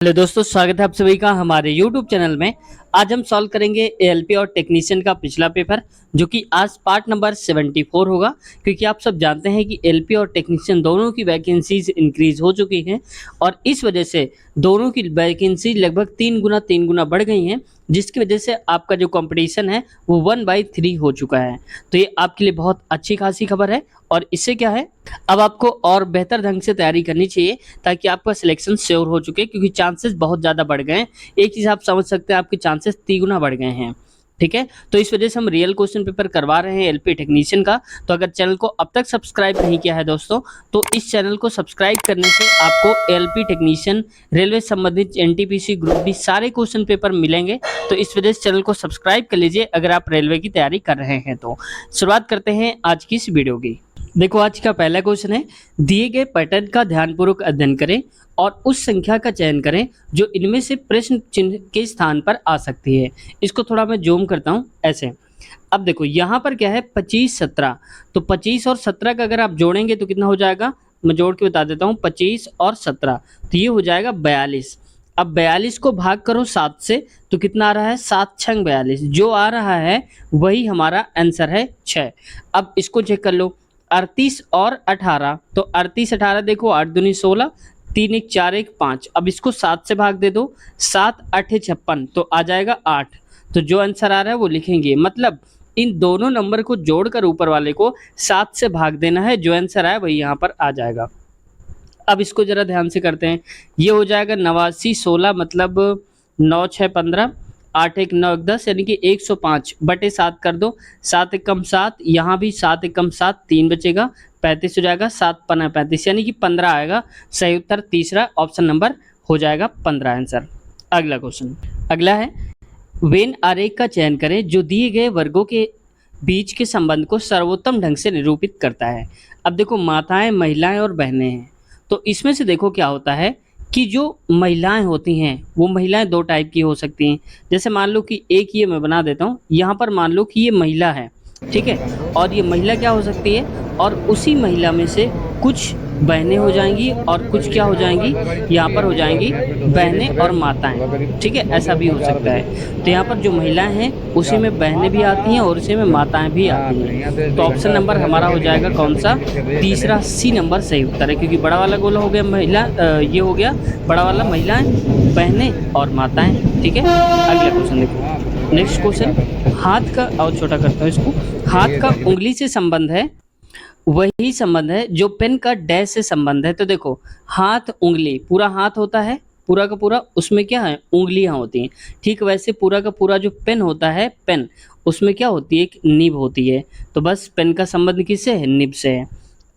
Hello दोस्तों, स्वागत है आप सभी का हमारे YouTube चैनल में। आज हम सॉल्व करेंगे एएलपी और टेक्नीशियन का पिछला पेपर, जो कि आज पार्ट नंबर 74 होगा। क्योंकि आप सब जानते हैं कि एएलपी और टेक्नीशियन दोनों की वैकेंसीज इंक्रीज हो चुकी हैं और इस वजह से दोनों की वैकेंसी लगभग 3 गुना बढ़ गई हैं, जिसकी वजह से आपका जो कंपटीशन है वो 1/3 हो चुका है। तो ये आपके लिए बहुत अच्छी खासी खबर है और इससे क्या है, अब आपको और बेहतर ढंग से तैयारी करनी चाहिए ताकि आपका सिलेक्शन श्योर हो चुके, क्योंकि चांसेस बहुत ज़्यादा बढ़ गए हैं। एक चीज़ आप समझ सकते हैं, आपके चांसेस 3 गुना बढ़ गए हैं। ठीक है, तो इस वजह से हम रियल क्वेश्चन पेपर करवा रहे हैं एलपी टेक्नीशियन का। तो अगर चैनल को अब तक सब्सक्राइब नहीं किया है दोस्तों, तो इस चैनल को सब्सक्राइब करने से आपको एलपी टेक्नीशियन, रेलवे संबंधित, एनटीपीसी, ग्रुप डी सारे क्वेश्चन पेपर मिलेंगे। तो इस वजह से चैनल को सब्सक्राइब कर लीजिए अगर आप रेलवे की तैयारी कर रहे हैं। तो शुरुआत करते हैं आज की इस वीडियो की। देखो, आज का पहला क्वेश्चन है, दिए गए पैटर्न का ध्यानपूर्वक अध्ययन करें और उस संख्या का चयन करें जो इनमें से प्रश्न चिन्ह के स्थान पर आ सकती है। इसको थोड़ा मैं जूम करता हूं ऐसे। अब देखो यहाँ पर क्या है, 25 17, तो 25 और 17 का अगर आप जोड़ेंगे तो कितना हो जाएगा, मैं जोड़ के बता देता हूँ। 25 और 17 तो ये हो जाएगा 42। अब 42 को भाग करो 7 से तो कितना आ रहा है, 7 छंग 42, जो आ रहा है वही हमारा आंसर है 6। अब इसको चेक कर लो, 38 और 18, तो 38 18 देखो, 8 दूनी 16, 3 1 4 1 5। अब इसको 7 से भाग दे दो, 7 8 56, तो आ जाएगा 8। तो जो आंसर आ रहा है वो लिखेंगे, मतलब इन दोनों नंबर को जोड़कर ऊपर वाले को 7 से भाग देना है, जो आंसर आया वही यहाँ पर आ जाएगा। अब इसको जरा ध्यान से करते हैं, ये हो जाएगा 89 16, मतलब 9 6 15, 8 1 9 1 10, यानी कि 105 बटे 7 कर दो, 7 एकम 7, यहाँ भी 7 एकम 7, 3 बचेगा, 35 हो जाएगा, 7 पन्ना 35, यानी कि 15 आएगा। सही उत्तर तीसरा ऑप्शन नंबर हो जाएगा 15 आंसर। अगला क्वेश्चन, अगला है, वेन आरेख का चयन करें जो दिए गए वर्गों के बीच के संबंध को सर्वोत्तम ढंग से निरूपित करता है। अब देखो, माताएं, महिलाएं और बहनें हैं, तो इसमें से देखो क्या होता है कि जो महिलाएं होती हैं वो महिलाएं दो टाइप की हो सकती हैं। जैसे मान लो कि एक, ये मैं बना देता हूँ, यहाँ पर मान लो कि ये महिला है, ठीक है, और ये महिला क्या हो सकती है, और उसी महिला में से कुछ बहनें हो जाएंगी और कुछ क्या हो जाएंगी, यहाँ पर हो जाएंगी बहनें और माताएं। ठीक है, ऐसा भी हो सकता है। तो यहाँ पर जो महिलाएं हैं उसी में बहनें भी आती हैं और उसी में माताएं भी आती हैं। तो ऑप्शन नंबर हमारा हो जाएगा कौन सा, तीसरा, सी नंबर सही उत्तर है। क्योंकि बड़ा वाला गोला हो गया महिला, ये हो गया बड़ा वाला महिलाएं, बहनें और माताएं। ठीक है, अगला क्वेश्चन देखो। नेक्स्ट क्वेश्चन, हाथ का, और छोटा करता हूँ इसको, हाथ का उंगली से संबंध है वही संबंध है जो पेन का डैश से संबंध है। तो देखो, हाथ उंगली, पूरा हाथ होता है पूरा का पूरा, उसमें क्या है, उंगलियां होती हैं। ठीक वैसे पूरा का पूरा जो पेन होता है, पेन, उसमें क्या होती है, एक निब होती है। तो बस पेन का संबंध किससे है, निब से है।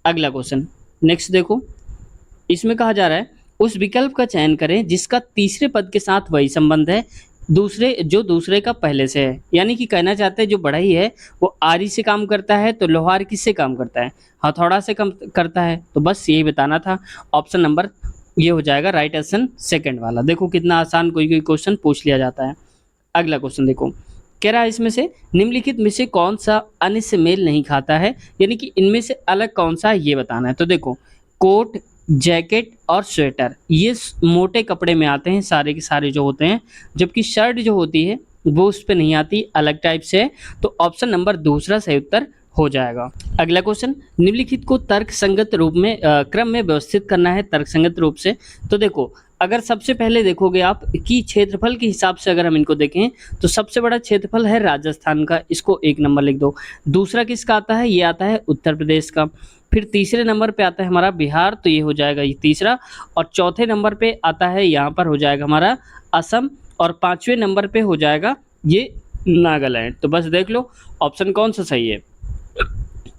अगला क्वेश्चन, नेक्स्ट देखो, इसमें कहा जा रहा है, उस विकल्प का चयन करें जिसका तीसरे पद के साथ वही संबंध है दूसरे का पहले से है। यानी कि कहना चाहते हैं जो बढ़ई है वो आरी से काम करता है, तो लोहार किससे काम करता है, हथौड़ा से काम करता है। तो बस यही बताना था। ऑप्शन नंबर ये हो जाएगा राइट ऑप्शन सेकंड वाला। देखो कितना आसान कोई कोई क्वेश्चन पूछ लिया जाता है। अगला क्वेश्चन देखो, कह रहा है इसमें से निम्नलिखित में से कौन सा अन्य से मेल नहीं खाता है, यानी कि इनमें से अलग कौन सा है ये बताना है। तो देखो, कोट, जैकेट और स्वेटर, ये मोटे कपड़े में आते हैं सारे के सारे जो होते हैं, जबकि शर्ट जो होती है वो उस पर नहीं आती, अलग टाइप से है। तो ऑप्शन नंबर दूसरा सही उत्तर हो जाएगा। अगला क्वेश्चन, निम्नलिखित को तर्क संगत रूप में क्रम में व्यवस्थित करना है तर्क संगत रूप से। तो देखो, अगर सबसे पहले देखोगे आप कि क्षेत्रफल के हिसाब से अगर हम इनको देखें तो सबसे बड़ा क्षेत्रफल है राजस्थान का, इसको 1 नंबर लिख दो। दूसरा किसका आता है, ये आता है उत्तर प्रदेश का। फिर तीसरे नंबर पे आता है हमारा बिहार, तो ये हो जाएगा ये तीसरा। और चौथे नंबर पे आता है, यहाँ पर हो जाएगा हमारा असम। और 5वें नंबर पे हो जाएगा ये नागालैंड। तो बस देख लो ऑप्शन कौन सा सही है।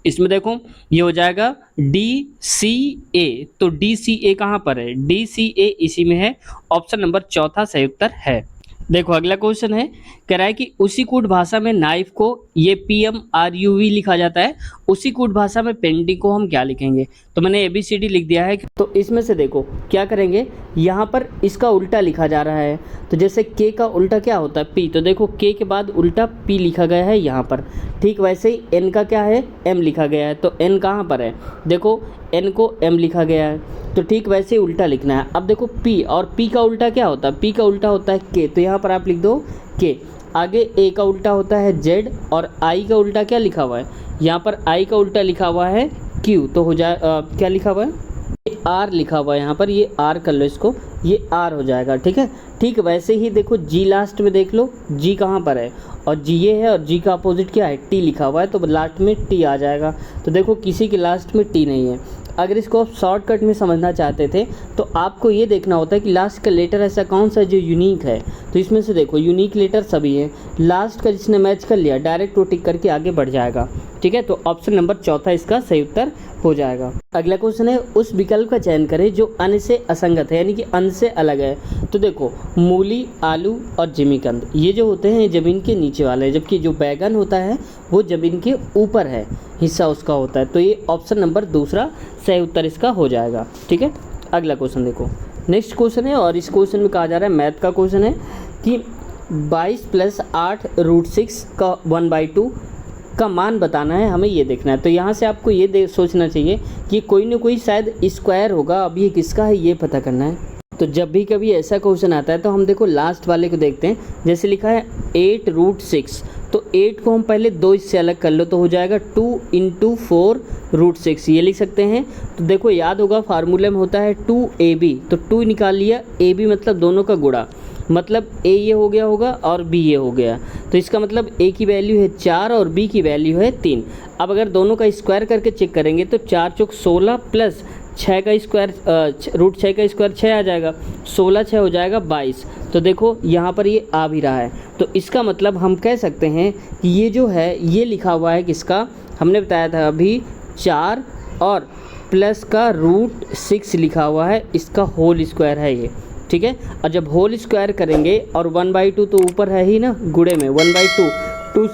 इसमें देखो ये हो जाएगा DCA, तो DCA कहाँ पर है, DCA इसी में है। ऑप्शन नंबर चौथा सही उत्तर है। देखो अगला क्वेश्चन है, कह रहा है कि उसी कूट भाषा में नाइफ को ये PMRUV लिखा जाता है, उसी कूट भाषा में पेंटिंग को हम क्या लिखेंगे। तो मैंने ABCD लिख दिया है। तो इसमें से देखो क्या करेंगे, यहाँ पर इसका उल्टा लिखा जा रहा है। तो जैसे K का उल्टा क्या होता है, P, तो देखो K के बाद उल्टा P लिखा गया है यहाँ पर। ठीक वैसे ही N का क्या है, M लिखा गया है। तो N कहाँ पर है, देखो n को m लिखा गया है, तो ठीक वैसे ही उल्टा लिखना है। अब देखो p, और p का उल्टा क्या होता है? p का उल्टा होता है k, तो यहाँ पर आप लिख दो k। आगे a का उल्टा होता है z, और i का उल्टा क्या लिखा हुआ है? यहाँ पर i का उल्टा लिखा हुआ है q, तो हो जाए क्या लिखा हुआ है? ये r लिखा हुआ है यहाँ पर, ये r कर लो इसको, ये r हो जाएगा। ठीक है, ठीक वैसे ही देखो g लास्ट में देख लो, g कहाँ पर है, और g ये है, और g का अपोजिट क्या है? t लिखा हुआ है, तो लास्ट में t आ जाएगा। तो देखो किसी के लास्ट में t नहीं है। अगर इसको आप शॉर्टकट में समझना चाहते थे तो आपको ये देखना होता है कि लास्ट का लेटर ऐसा कौन सा है जो यूनिक है। तो इसमें से देखो यूनिक लेटर सभी हैं, लास्ट का जिसने मैच कर लिया डायरेक्ट वो टिक करके आगे बढ़ जाएगा। ठीक है, तो ऑप्शन नंबर चौथा इसका सही उत्तर हो जाएगा। अगला क्वेश्चन है, उस विकल्प का चयन करें जो अन्न से असंगत है, यानी कि अन्न से अलग है। तो देखो मूली, आलू और जिमीकंद ये जो होते हैं ज़मीन के नीचे वाले, जबकि जो बैगन होता है वो ज़मीन के ऊपर है, हिस्सा उसका होता है। तो ये ऑप्शन नंबर दूसरा सही उत्तर इसका हो जाएगा। ठीक है, अगला क्वेश्चन देखो, नेक्स्ट क्वेश्चन है, और इस क्वेश्चन में कहा जा रहा है, मैथ का क्वेश्चन है कि 22 + 8 √6 का 1/2 का मान बताना है, हमें ये देखना है। तो यहाँ से आपको ये सोचना चाहिए कि कोई ना कोई शायद स्क्वायर होगा, अब ये किसका है ये पता करना है। तो जब भी कभी ऐसा क्वेश्चन आता है तो हम देखो लास्ट वाले को देखते हैं। जैसे लिखा है 8 √6, तो 8 को हम पहले 2 इससे अलग कर लो तो हो जाएगा 2 × 4 √6, ये लिख सकते हैं। तो देखो याद होगा फार्मूले में होता है 2ab, तो 2 निकाल लिया, ab मतलब दोनों का गुणा, मतलब a ये हो गया होगा और b ये हो गया। तो इसका मतलब a की वैल्यू है 4 और b की वैल्यू है 3। अब अगर दोनों का स्क्वायर करके चेक करेंगे तो 4 × 16 प्लस 6 का स्क्वायर √6 का स्क्वायर 6 आ जाएगा, 16 6 हो जाएगा 22। तो देखो यहाँ पर ये आ भी रहा है, तो इसका मतलब हम कह सकते हैं कि ये जो है ये लिखा हुआ है किसका, हमने बताया था अभी 4 और प्लस का √6 लिखा हुआ है, इसका होल स्क्वायर है ये। ठीक है, और जब होल स्क्वायर करेंगे और 1/2 तो ऊपर है ही ना गुणे में, 1/2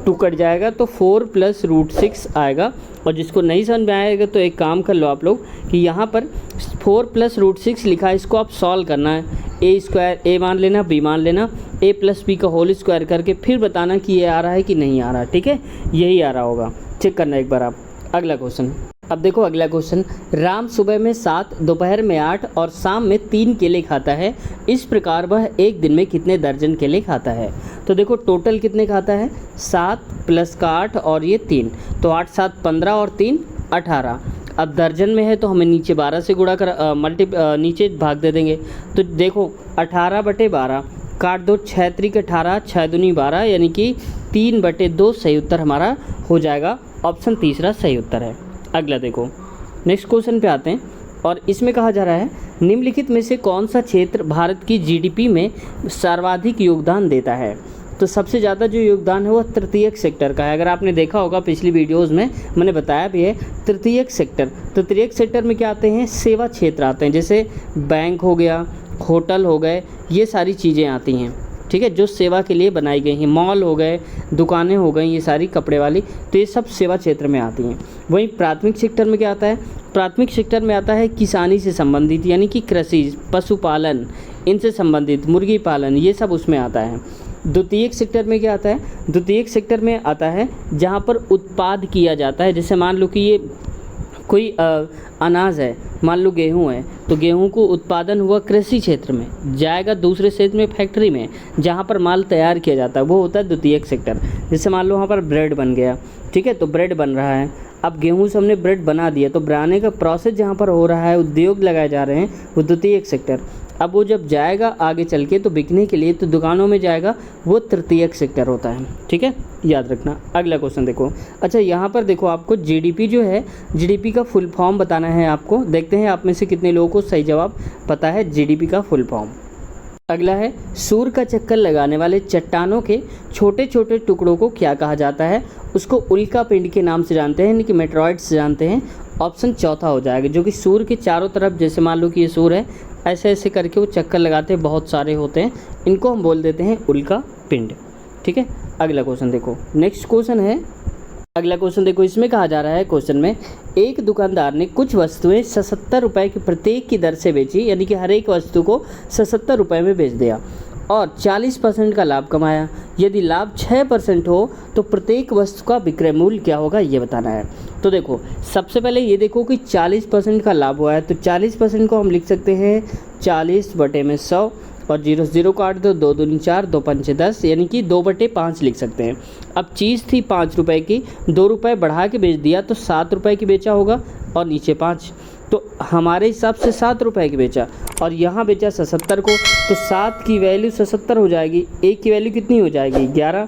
2 कट जाएगा तो 4 + √6 आएगा। और जिसको नहीं समझ में आएगा तो एक काम कर लो आप लोग कि यहाँ पर 4 + √6 लिखा है, इसको आप सॉल्व करना है, a मान लेना, b मान लेना, a + b का होल स्क्वायर करके फिर बताना कि ये आ रहा है कि नहीं आ रहा। ठीक है, यही आ रहा होगा, चेक करना एक बार आप। अगला क्वेश्चन, अब देखो अगला क्वेश्चन, राम सुबह में 7, दोपहर में 8 और शाम में 3 केले खाता है, इस प्रकार वह एक दिन में कितने दर्जन केले खाता है। तो देखो टोटल कितने खाता है, 7 + का 8 और ये 3, तो 8 7 15 और 3 18। अब दर्जन में है तो हमें नीचे 12 से गुणा कर नीचे भाग दे देंगे। तो देखो 18/12 काट दो, 6 × 18, 6 दूनी 12, यानी कि 3/2 सही उत्तर हमारा हो जाएगा। ऑप्शन तीसरा सही उत्तर है। अगला देखो, नेक्स्ट क्वेश्चन पे आते हैं, और इसमें कहा जा रहा है निम्नलिखित में से कौन सा क्षेत्र भारत की जीडीपी में सर्वाधिक योगदान देता है। तो सबसे ज़्यादा जो योगदान है वो तृतीयक सेक्टर का है। अगर आपने देखा होगा पिछली वीडियोस में मैंने बताया भी है, तृतीयक सेक्टर, तृतीयक सेक्टर में क्या आते हैं, सेवा क्षेत्र आते हैं, जैसे बैंक हो गया, होटल हो गए, ये सारी चीज़ें आती हैं। ठीक है, जो सेवा के लिए बनाई गई हैं, मॉल हो गए, दुकानें हो गई, ये सारी कपड़े वाली, तो ये सब सेवा क्षेत्र में आती हैं। वहीं प्राथमिक सेक्टर में क्या आता है, प्राथमिक सेक्टर में आता है किसानी से संबंधित, यानी कि कृषि, पशुपालन, इनसे संबंधित, मुर्गी पालन, ये सब उसमें आता है। द्वितीयक सेक्टर में क्या आता है, द्वितीयक सेक्टर में आता है जहाँ पर उत्पाद किया जाता है, जैसे मान लो कि ये कोई अनाज है, मान लो गेहूं है, तो गेहूं को उत्पादन हुआ कृषि क्षेत्र में, जाएगा दूसरे क्षेत्र में फैक्ट्री में जहां पर माल तैयार किया जाता है, वो होता है द्वितीयक सेक्टर। जैसे मान लो वहाँ पर ब्रेड बन गया, ठीक है, तो ब्रेड बन रहा है, अब गेहूं से हमने ब्रेड बना दिया, तो बनाने का प्रोसेस जहाँ पर हो रहा है, उद्योग लगाए जा रहे हैं, वो द्वितीयक सेक्टर। अब वो जब जाएगा आगे चल के तो बिकने के लिए तो दुकानों में जाएगा, वो तृतीयक सेक्टर होता है। ठीक है, याद रखना। अगला क्वेश्चन देखो, अच्छा यहाँ पर देखो आपको जीडीपी जो है, जीडीपी का फुल फॉर्म बताना है आपको। देखते हैं आप में से कितने लोगों को सही जवाब पता है जीडीपी का फुल फॉर्म। अगला है, सूर्य का चक्कर लगाने वाले चट्टानों के छोटे छोटे टुकड़ों को क्या कहा जाता है। उसको उल्का पिंड के नाम से जानते हैं, यानी कि मेट्रॉइड्स से जानते हैं। ऑप्शन चौथा हो जाएगा, जो कि सूर्य के चारों तरफ, जैसे मान लो कि ये सूर्य है, ऐसे ऐसे करके वो चक्कर लगाते हैं, बहुत सारे होते हैं, इनको हम बोल देते हैं उल्का पिंड। ठीक है, अगला क्वेश्चन देखो, नेक्स्ट क्वेश्चन है, अगला क्वेश्चन देखो, इसमें कहा जा रहा है क्वेश्चन में, एक दुकानदार ने कुछ वस्तुएं 77 रुपये की प्रत्येक की दर से बेची, यानी कि हर एक वस्तु को 77 रुपये में बेच दिया और 40% का लाभ कमाया। यदि लाभ 6% हो तो प्रत्येक वस्तु का विक्रय मूल्य क्या होगा ये बताना है। तो देखो सबसे पहले ये देखो कि 40% का लाभ हुआ है, तो 40% को हम लिख सकते हैं 40/100 और 0 0 काट दो, 2 दूनी 4, 2 पंचे 10, यानी कि 2/5 लिख सकते हैं। अब चीज़ थी 5 रुपये की, 2 रुपये बढ़ा के बेच दिया तो 7 रुपये की बेचा होगा और नीचे 5, तो हमारे हिसाब से 7 रुपये की बेचा और यहाँ बेचा 77 को, तो 7 की वैल्यू 77 हो जाएगी, 1 की वैल्यू कितनी हो जाएगी 11,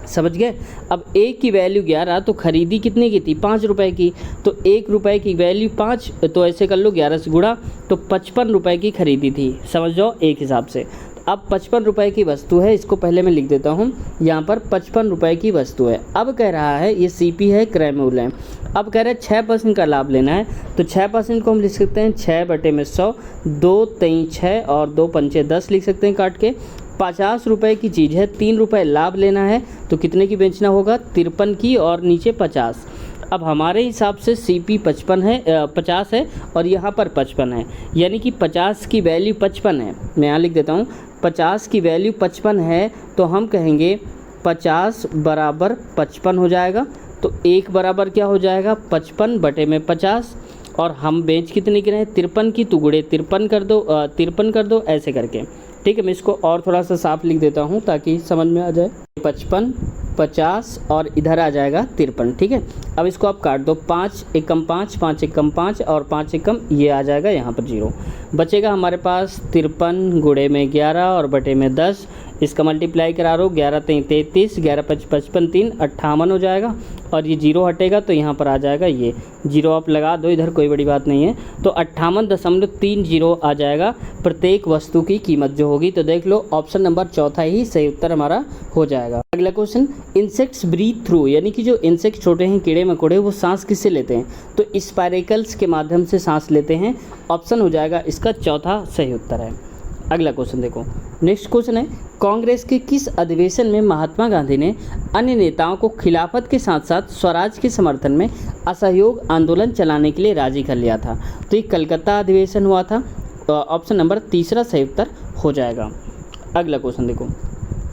समझ गए। अब 1 की वैल्यू 11 तो खरीदी कितने की थी 5 रुपये की, तो 1 रुपये की वैल्यू 5, तो ऐसे कर लो 11 से गुणा, तो 55 रुपये की खरीदी थी, समझ जाओ एक हिसाब से। अब 55 रुपये की वस्तु है, इसको पहले मैं लिख देता हूँ, यहाँ पर 55 रुपये की वस्तु है। अब कह रहा है ये CP है, क्रय मूल्य है। अब कह रहा है 6% का लाभ लेना है, तो 6% को हम लिख सकते हैं 6/100, 2 3 6 और 2 पंचे 10 लिख सकते हैं काट के। 50 रुपये की चीज़ है, 3 रुपये लाभ लेना है, तो कितने की बेचना होगा 53 की और नीचे 50। अब हमारे हिसाब से CP 55 है, 50 है और यहाँ पर 55 है, यानी कि 50 की वैल्यू 55 है। मैं यहाँ लिख देता हूँ 50 की वैल्यू 55 है, तो हम कहेंगे 50 बराबर 55 हो जाएगा, तो 1 बराबर क्या हो जाएगा 55/50 और हम बेच कितने की रहे 53 की, तो गुणे 53 कर दो, 53 कर दो ऐसे करके, ठीक है। मैं इसको और थोड़ा सा साफ लिख देता हूँ ताकि समझ में आ जाए। 55 50 और इधर आ जाएगा 53, ठीक है। अब इसको आप काट दो, 5 एकम 5, 5 एकम 5 और 5 एकम ये आ जाएगा यहाँ पर 0, बचेगा हमारे पास 53 गुणे में 11 और बटे में 10, इसका मल्टीप्लाई करा लो, 11 3 33, 11 5 55, 3 58 हो जाएगा और ये 0 हटेगा तो यहाँ पर आ जाएगा ये 0, आप लगा दो इधर, कोई बड़ी बात नहीं है। तो 58.30 आ जाएगा प्रत्येक वस्तु की कीमत जो होगी। तो देख लो ऑप्शन नंबर चौथा ही सही उत्तर हमारा हो जाएगा। अगला क्वेश्चन, इंसेक्ट्स ब्रीथ थ्रू, यानी कि जो इंसेक्ट छोटे हैं कीड़े मकोड़े, वो सांस किससे लेते हैं, तो स्पाइरेकल्स के माध्यम से सांस लेते हैं। ऑप्शन हो जाएगा इसका चौथा सही उत्तर है। अगला क्वेश्चन देखो, नेक्स्ट क्वेश्चन है, कांग्रेस के किस अधिवेशन में महात्मा गांधी ने अन्य नेताओं को खिलाफत के साथ साथ स्वराज के समर्थन में असहयोग आंदोलन चलाने के लिए राजी कर लिया था, तो ये कलकत्ता अधिवेशन हुआ था। ऑप्शन नंबर तीसरा सही उत्तर हो जाएगा। अगला क्वेश्चन देखो,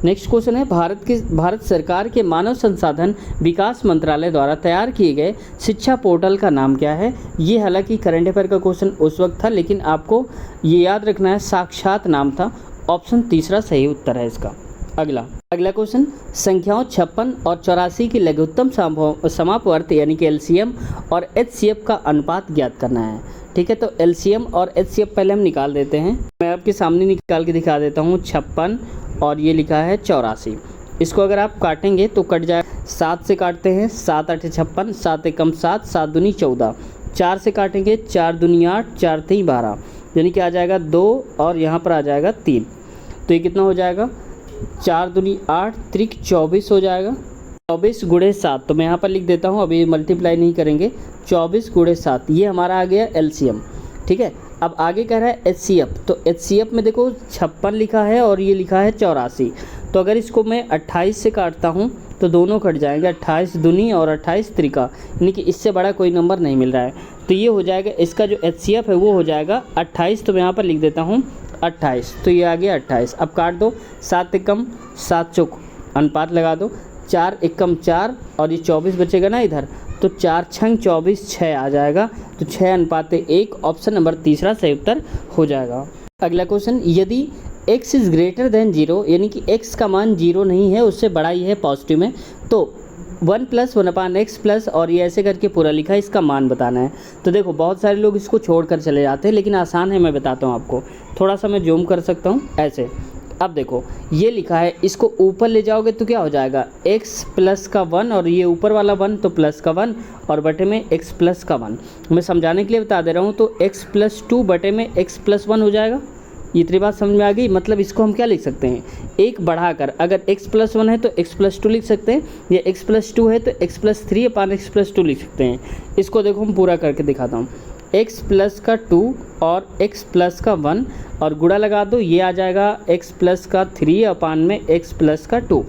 नेक्स्ट क्वेश्चन है, भारत सरकार के मानव संसाधन विकास मंत्रालय द्वारा तैयार किए गए शिक्षा पोर्टल का नाम क्या है। ये हालांकि करंट अफेयर का क्वेश्चन उस वक्त था, लेकिन आपको ये याद रखना है साक्षात नाम था। ऑप्शन तीसरा सही उत्तर है इसका। अगला क्वेश्चन, संख्याओं 56 और 84 की लघुत्तम समापवर्त यानी कि LCM और HCF का अनुपात ज्ञात करना है, ठीक है। तो LCM और HCF पहले हम निकाल देते हैं, मैं आपके सामने निकाल के दिखा देता हूँ। 56 और ये लिखा है 84, इसको अगर आप काटेंगे तो कट जाए, 7 से काटते हैं, 7 8 56, 7 एकम 7, 7 दूनी 14, 4 से काटेंगे, 4 दूनी 8, 4 3 12, यानी कि आ जाएगा 2 और यहाँ पर आ जाएगा 3, तो ये कितना हो जाएगा 4 दूनी 8 त्रिक 24 हो जाएगा। 24 गुणे 7, तो मैं यहाँ पर लिख देता हूँ, अभी मल्टीप्लाई नहीं करेंगे, 24 गुणे 7 ये हमारा आ गया LCM, ठीक है। अब आगे कह रहा है HCF, तो HCF में देखो 56 लिखा है और ये लिखा है 84, तो अगर इसको मैं 28 से काटता हूँ तो दोनों कट जाएंगे, 28 दूनी और 28 त्रिका, यानी कि इससे बड़ा कोई नंबर नहीं मिल रहा है, तो ये हो जाएगा इसका जो HCF है वो हो जाएगा 28, तो मैं यहाँ पर लिख देता हूँ 28, तो ये आ गया 28। अब काट दो, 7 एकम 7 चौक अनुपात लगा दो, 4 एकम 4 और ये 24 बचेगा ना इधर, तो 4 छंग 24 6 आ जाएगा, तो 6 अनुपात 1, ऑप्शन नंबर तीसरा सही उत्तर हो जाएगा। अगला क्वेश्चन, यदि x इज़ ग्रेटर देन 0, यानी कि x का मान 0 नहीं है, उससे बड़ा ही है पॉजिटिव में, तो 1 + 1/x प्लस और ये ऐसे करके पूरा लिखा है, इसका मान बताना है। तो देखो बहुत सारे लोग इसको छोड़कर चले जाते हैं, लेकिन आसान है, मैं बताता हूँ आपको, थोड़ा सा मैं जूम कर सकता हूँ ऐसे। अब देखो ये लिखा है, इसको ऊपर ले जाओगे तो क्या हो जाएगा x प्लस का 1 और ये ऊपर वाला 1 तो प्लस का 1 और बटे में x प्लस का 1। मैं समझाने के लिए बता दे रहा हूँ, तो x + 2 बटे में x + 1 हो जाएगा। इतनी बात समझ में आ गई। मतलब इसको हम क्या लिख सकते हैं, एक बढ़ाकर, अगर x + 1 है तो x + 2 लिख सकते हैं, या x + 2 है तो x + 3/x + 2 लिख सकते हैं। इसको देखो हम पूरा करके दिखाता हूँ, x प्लस का 2 और x प्लस का 1 और गुणा लगा दो, ये आ जाएगा x प्लस का 3 में x प्लस का 2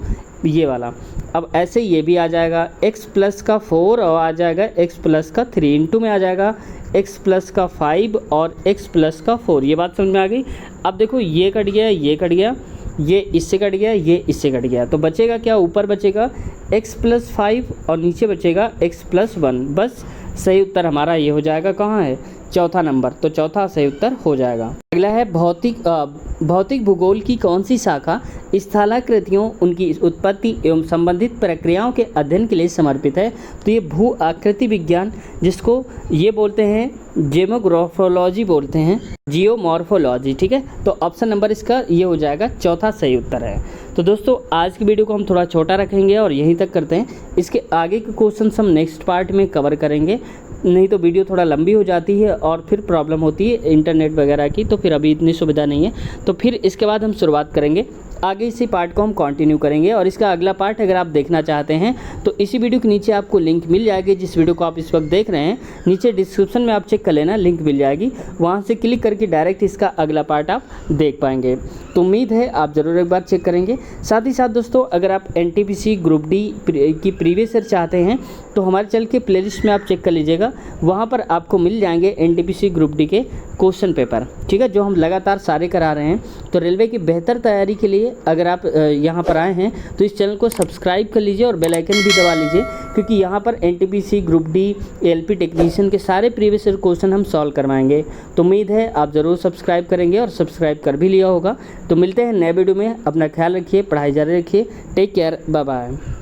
ये वाला। अब ऐसे ये भी आ जाएगा x प्लस का 4 और आ जाएगा x प्लस का 3 इंटू में आ जाएगा x प्लस का 5 और x प्लस का 4। ये बात समझ में आ गई। अब देखो ये कट गया, ये कट गया, ये इससे कट गया, ये इससे कट गया, तो बचेगा क्या, ऊपर बचेगा x+5 और नीचे बचेगा x+1। बस सही उत्तर हमारा ये हो जाएगा, कहाँ है, चौथा नंबर, तो चौथा सही उत्तर हो जाएगा। अगला है भौतिक भूगोल की कौन सी शाखा स्थलाकृतियों, उनकी उत्पत्ति एवं संबंधित प्रक्रियाओं के अध्ययन के लिए समर्पित है। तो ये भू आकृति विज्ञान, जिसको ये बोलते हैं जेमोग्राफोलॉजी बोलते हैं, जियोमॉर्फोलॉजी, ठीक है। तो ऑप्शन नंबर इसका ये हो जाएगा, चौथा सही उत्तर है। तो दोस्तों आज की वीडियो को हम थोड़ा छोटा रखेंगे और यहीं तक करते हैं। इसके आगे के क्वेश्चन हम नेक्स्ट पार्ट में कवर करेंगे, नहीं तो वीडियो थोड़ा लंबी हो जाती है और फिर प्रॉब्लम होती है इंटरनेट वगैरह की, तो फिर अभी इतनी सुविधा नहीं है। तो फिर इसके बाद हम शुरुआत करेंगे, आगे इसी पार्ट को हम कंटिन्यू करेंगे। और इसका अगला पार्ट अगर आप देखना चाहते हैं तो इसी वीडियो के नीचे आपको लिंक मिल जाएगी, जिस वीडियो को आप इस वक्त देख रहे हैं नीचे डिस्क्रिप्शन में आप चेक कर लेना, लिंक मिल जाएगी, वहाँ से क्लिक करके डायरेक्ट इसका अगला पार्ट आप देख पाएंगे। तो उम्मीद है आप ज़रूर एक बार चेक करेंगे। साथ ही साथ दोस्तों अगर आप NTPC ग्रुप डी की प्रीवियस ईयर चाहते हैं तो हमारे चैनल के प्लेलिस्ट में आप चेक कर लीजिएगा, वहाँ पर आपको मिल जाएंगे NTPC ग्रुप डी के क्वेश्चन पेपर, ठीक है, जो हम लगातार सारे करा रहे हैं। तो रेलवे की बेहतर तैयारी के लिए अगर आप यहाँ पर आए हैं तो इस चैनल को सब्सक्राइब कर लीजिए और बेल आइकन भी दबा लीजिए, क्योंकि यहाँ पर NTPC group D ALP technician के सारे प्रीवियस ईयर क्वेश्चन हम सॉल्व करवाएंगे। तो उम्मीद है आप ज़रूर सब्सक्राइब करेंगे और सब्सक्राइब कर भी लिया होगा। तो मिलते हैं नए वीडियो में, अपना ख्याल रखिए, पढ़ाई जारी रखिए, टेक केयर, बाय बाय।